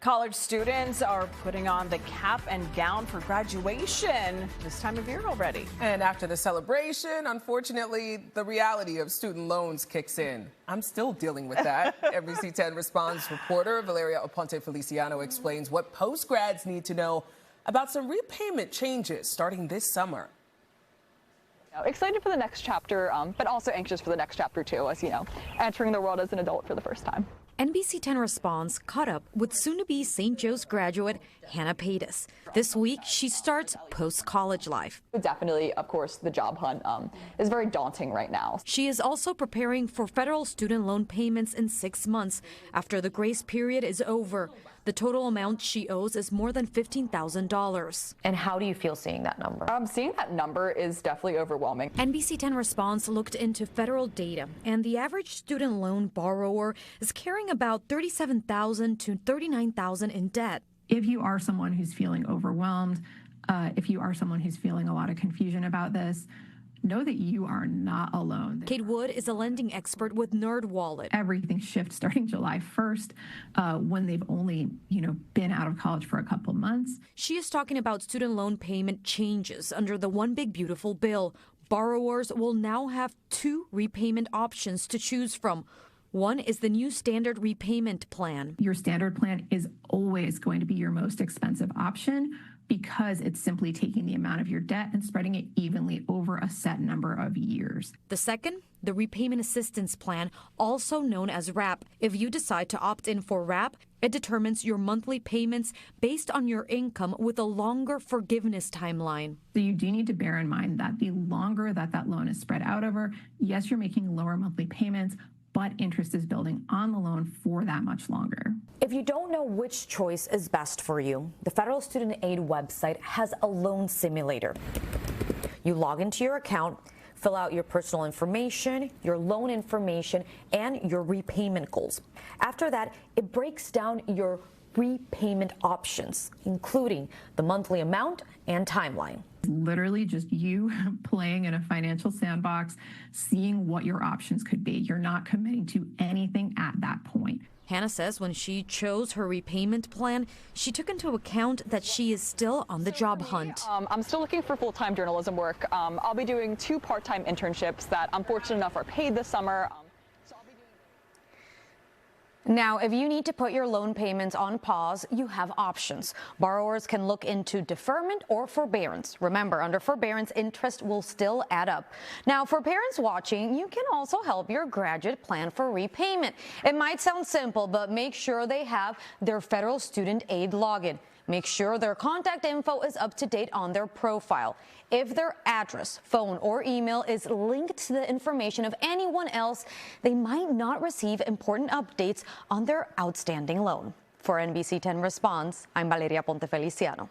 College students are putting on the cap and gown for graduation this time of year already. And after the celebration, unfortunately, the reality of student loans kicks in. I'm still dealing with that. NBC10 Responds reporter Valeria Aponte-Feliciano explains what postgrads need to know about some repayment changes starting this summer. Excited for the next chapter, but also anxious for the next chapter too, as you know, entering the world as an adult for the first time. NBC10 Responds caught up with soon-to-be St. Joe's graduate Hannah Paytas. This week, she starts post-college life. Definitely, of course, the job hunt is very daunting right now. She is also preparing for federal student loan payments in 6 months after the grace period is over. The total amount she owes is more than $15,000. And how do you feel seeing that number? Seeing that number is definitely overwhelming. NBC10 Responds looked into federal data, and the average student loan borrower is carrying about $37,000 to $39,000 in debt. If you are someone who's feeling overwhelmed, if you are someone who's feeling a lot of confusion about this, know that you are not alone. Kate Wood is a lending expert with NerdWallet. Everything shifts starting July 1st when they've only, been out of college for a couple months. She is talking about student loan payment changes under the One Big Beautiful Bill. Borrowers will now have 2 repayment options to choose from. One is the new standard repayment plan. Your standard plan is always going to be your most expensive option because it's simply taking the amount of your debt and spreading it evenly over a set number of years. The second, the repayment assistance plan, also known as RAP. If you decide to opt in for RAP, it determines your monthly payments based on your income with a longer forgiveness timeline. So you do need to bear in mind that the longer that loan is spread out over, yes, you're making lower monthly payments, but interest is building on the loan for that much longer. If you don't know which choice is best for you, the Federal Student Aid website has a loan simulator. You log into your account, fill out your personal information, your loan information, and your repayment goals. After that, it breaks down your repayment options, including the monthly amount and timeline. Literally just you playing in a financial sandbox, seeing what your options could be. You're not committing to anything at that point. Hannah says when she chose her repayment plan, she took into account that she is still on the job hunt. I'm still looking for full-time journalism work. I'll be doing 2 part-time internships that I'm fortunate enough are paid this summer. Now, if you need to put your loan payments on pause, you have options. Borrowers can look into deferment or forbearance. Remember, under forbearance, interest will still add up. Now, for parents watching, you can also help your graduate plan for repayment. It might sound simple, but make sure they have their federal student aid login. Make sure their contact info is up to date on their profile. If their address, phone, or email is linked to the information of anyone else, they might not receive important updates on their outstanding loan. For NBC10 Responds, I'm Valeria Aponte-Feliciano.